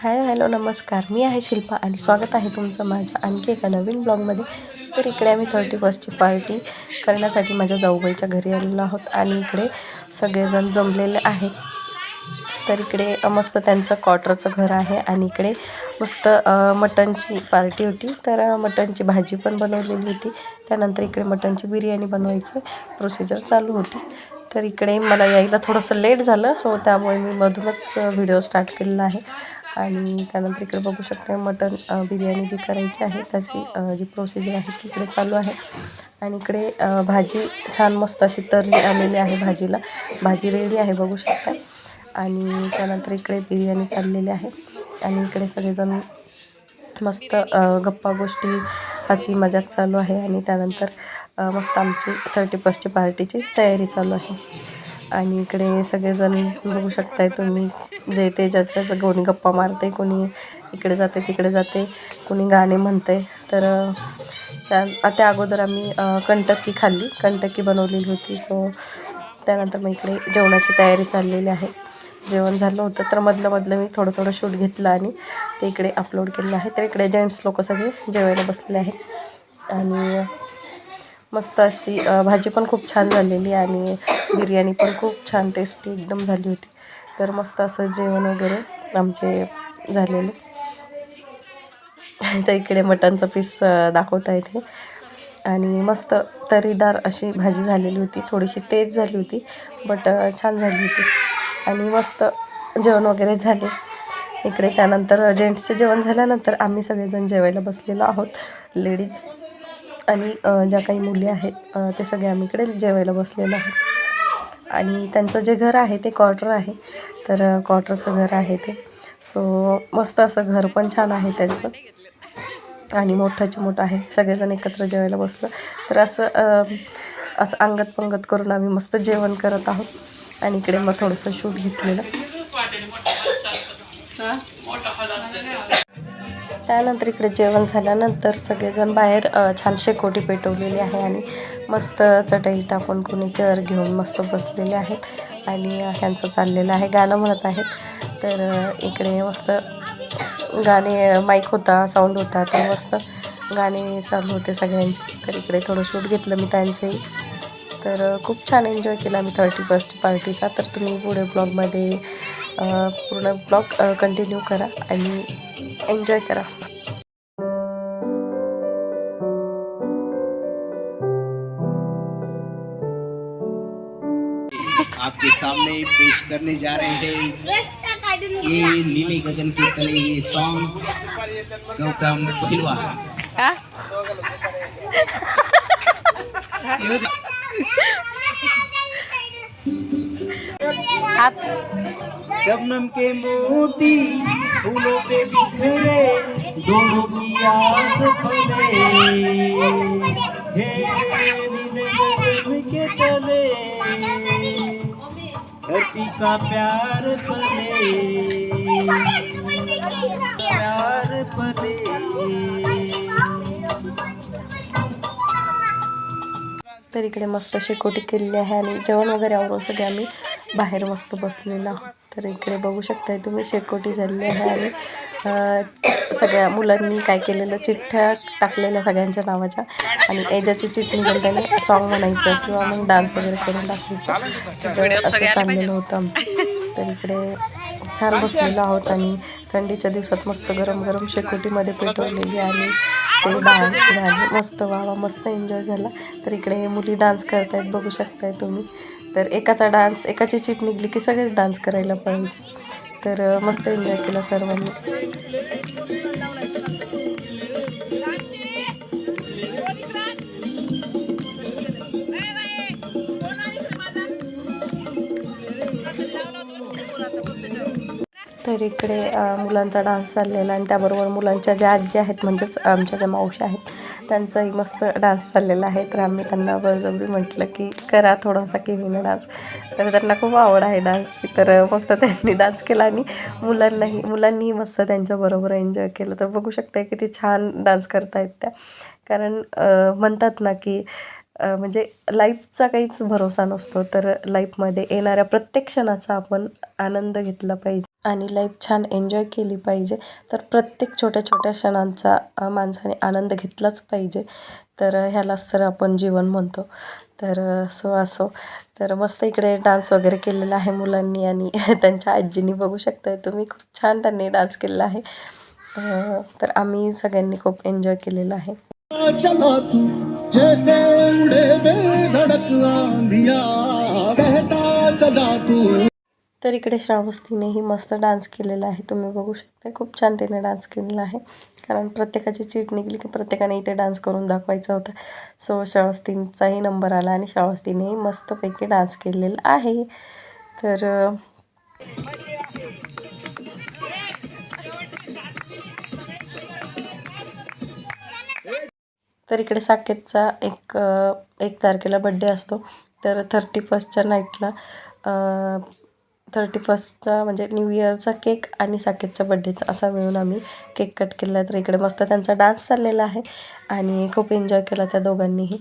Hi hello नमस्कार, मी आहे शिल्पा आणि स्वागत आहे तुमचं माझ्या आणखी एका नवीन ब्लॉगमध्ये. तर इकडे आम्ही 31st पार्टी करण्यासाठी माझ्या जाऊबाईच्या घरी आलेलो आहोत आणि इकडे सगळेजण जमलेले आहेत. तर इकडे मस्त त्यांचं क्वार्टरचं घर आहे आणि इकडे मस्त मटनची पार्टी होती. तर मटनची भाजी पण बनवलेली होती. त्यानंतर इकडे मटनची बिर्याणी बनवायचं प्रोसिजर चालू होती. तर इकडे मला यायला थोडंसं लेट झालं, सो त्यामुळे मी मधूनच व्हिडिओ स्टार्ट केलेला आहे. आणि त्यानंतर इकडे बघू शकता मटन बिर्याणी जी करायची आहे त्याची जी प्रोसिजर आहे ती इकडे चालू आहे. आणि इकडे भाजी छान मस्त अशी तर्री आलेली आहे. भाजी रेडी आहे बघू शकता. आणि त्यानंतर इकडे बिर्याणी चाललेली आहे आणि इकडे सगळेजण मस्त गप्पा गोष्टी हसी मजाक चालू आहे. आणि त्यानंतर मस्त आमची 31st पार्टीची तयारी चालू आहे. आणि इकडे सगळेजण बघू शकताय तुम्ही, जे ते ज्याचं कोणी गप्पा मारते, कोणी इकडे जाते तिकडे जाते, कोणी गाणे म्हणते. तर त्या अगोदर आम्ही कंटक्की बनवलेली होती. सो त्यानंतर मग इकडे जेवणाची तयारी चाललेली आहे. जेवण झालं होतं तर मधलं मी थोडं शूट घेतलं आणि ते इकडे अपलोड केलेलं आहे. तर इकडे जेंट्स लोक सगळे जेवायला बसले आहेत. आणि मस्त अशी भाजी पण खूप छान झालेली आणि बिर्याणी पण खूप छान टेस्टी एकदम झाली होती. तर मस्त असं जेवण वगैरे आमचे झालेले. तर इकडे मटनचा पीस दाखवता येते आणि मस्त तर्रीदार अशी भाजी झालेली होती. थोडीशी तेज झाली होती बट छान झाली होती. आणि मस्त जेवण वगैरे झाले इकडे. त्यानंतर जेंट्सचे जेवण झाल्यानंतर आम्ही सगळेजण जेवायला बसलेलो आहोत. लेडीज आणि ज्या काही मुली आहेत ते सगळे आम्ही इकडे जेवायला बसलेलो आहोत. आणि त्यांचं जे घर आहे ते क्वार्टर आहे. तर क्वार्टरचं घर आहे ते. सो मस्त असं घर पण छान आहे त्यांचं आणि मोठं आहे. सगळेजण एकत्र जेवायला बसलं तर असं अंगत पंगत करून आम्ही मस्त जेवण करत आहोत. आणि इकडे मग थोडंसं शूट घेतलेलं. त्यानंतर इकडे जेवण झाल्यानंतर सगळेजण बाहेर छान शेकोटी पेटवलेली आहे आणि मस्त चटई टाकून कोणी चेअर घेऊन मस्त बसलेले आहेत. आणि ह्यांचं चाललेलं आहे, गाणं म्हणत आहेत. तर इकडे मस्त गाणे, माईक होता, साऊंड होता, तर मस्त गाणे चालू होते सगळ्यांचे. तर इकडे थोडं शूट घेतलं मी त्यांचंही. तर खूप छान एन्जॉय केला मी 31st पार्टीचा. तर तुम्ही पुढे ब्लॉगमध्ये पूर्ण ब्लॉग कंटिन्यू करा आणि एन्जॉय करा. आपके सामने पेश करने जा रहे हैं ये नीले गगन के तले ये सॉन्ग गौतम पहलवान। आज शबनम के मोती फूलों पे बिखरे, दोनों की आस फले, हे नीले गगन के तले धरती का प्यार पले, प्यार पले। तर इकडे मस्त शेकोटी केलेली आहे आणि जेवण वगैरे आवरून सगळे आम्ही बाहेर मस्त बसलेलो आहोत. तर इकडे बघू शकताय तुम्ही शेकोटी झालेली आहे. आणि सगळ्या मुलांनी काय केलेलं, चिठ्ठ्या टाकलेल्या सगळ्यांच्या नावाच्या. आणि एजाची चिठ्ठी निघेल त्याने सॉन्ग म्हणायचं किंवा मग डान्स वगैरे करून दाखवायचं. असं चाललेलं होतं आमचं. तर इकडे छान बसलेलो आहोत आणि थंडीच्या दिवसात मस्त गरम गरम शेकोटीमध्ये पेटवलेली आणि ते डान्स गाणे मस्त वावा मस्त एन्जॉय झाला. तर इकडे मुली डान्स करतायत बघू शकताय तुम्ही. तर एकाची चीट निघली की सगळेच डान्स करायला पाहिजे. तर मस्त एन्जॉय केला सर्वांनी. तर इकडे मुलांचा डान्स चाललेला आणि त्याबरोबर मुलांच्या ज्या आजी आहेत, म्हणजेच आमच्या ज्या मावशी आहेत, त्यांचाही मस्त डान्स चाललेला आहे. तर आम्ही त्यांना बळजबरी म्हटलं की करा थोडासा केविना डान्स. तर त्यांना खूप आवड आहे डान्सची. तर मस्त त्यांनी डान्स केला आणि मुलांनीही मस्त त्यांच्याबरोबर एन्जॉय केलं. तर बघू शकता किती छान डान्स करतायत त्या. कारण म्हणतात ना की म्हणजे लाईफचा काहीच भरोसा नसतो. तर लाईफमध्ये येणाऱ्या प्रत्येक क्षणाचा आपण आनंद घेतला पाहिजे. आणि लाईफ छान एन्जॉय केली पाहिजे. तर प्रत्येक छोट्या छोट्या क्षणांचा माणसाने आनंद घेतलाच पाहिजे. तर ह्यालाच तर आपण जीवन म्हणतो. तर असो तर मस्त इकडे डान्स वगैरे केलेला आहे मुलांनी आणि त्यांच्या आजींनी बघू शकताय तुम्ही. खूप छान त्यांनी डान्स केलेला आहे. तर आम्ही सगळ्यांनी खूप एन्जॉय केलेलं आहे. चला तू जैसे उड़े बेधड़क आंधिया बहता चला तू. तर इकडे श्रावस्तीनेही मस्त डान्स केलेला आहे. तुम्ही बघू शकता खूप छान तिने डान्स केलेला आहे. कारण प्रत्येकाची चीट निघली की प्रत्येकाने इथे डान्स करून दाखवायचा होता. सो श्रावस्तींचाही नंबर आला आणि श्रावस्तीनेही मस्तपैकी डान्स केलेला आहे. तर इकडे साकेतचा एक तारखेला बड्डे असतो. तर 31च्या नाईटला 31चा म्हणजे न्यू इयरचा केक आणि साकेतच्या बड्डेचा असा मिळून आम्ही केक कट केला. तर इकडे मस्त त्यांचा डान्स चाललेला आहे आणि खूप एन्जॉय केला त्या दोघांनीही.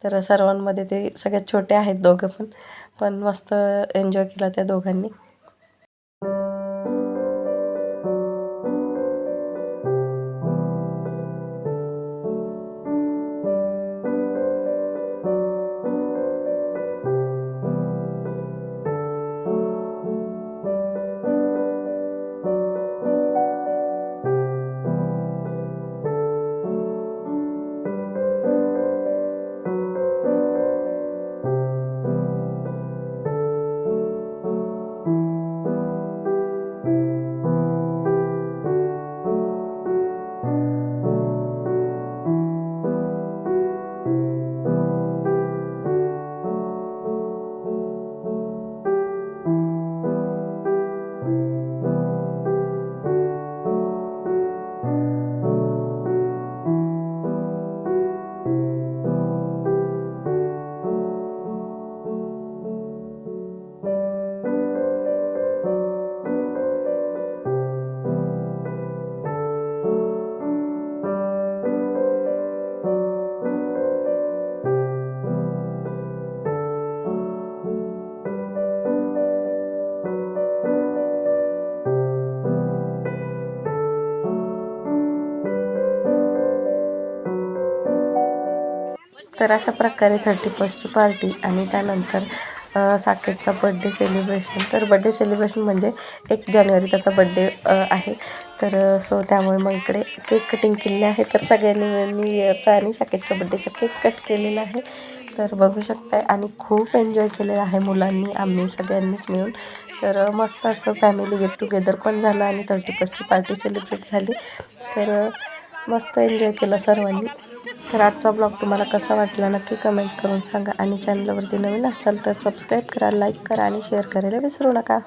तर सर्वांमध्ये ते सगळ्यात छोटे आहेत दोघं पण मस्त एन्जॉय केला त्या दोघांनी. तर अशा प्रकारे 31ची पार्टी आणि त्यानंतर साकेतचा बड्डे सेलिब्रेशन. तर बड्डे सेलिब्रेशन म्हणजे 1 जानेवारी त्याचा बड्डे आहे. तर सो त्यामुळे मग इकडे केक कटिंग केलेली आहे. तर सगळ्यांनी मिळून न्यू इयरचा आणि साकेतच्या बड्डेचा केक कट केलेला आहे. तर बघू शकताय आणि खूप एन्जॉय केलेला आहे मुलांनी आम्ही सगळ्यांनीच मिळून. तर मस्त असं फॅमिली गेट टुगेदर पण झालं आणि 31ची पार्टी सेलिब्रेट झाली. तर मस्त एन्जॉय केलं सर्वांनी. तर आजचा ब्लॉग तुम्हाला कसा वाटला नक्की कमेंट करून सांगा आणि चॅनलवरती नवीन असाल तर सबस्क्राईब करा, लाईक करा आणि शेअर करायला विसरू नका.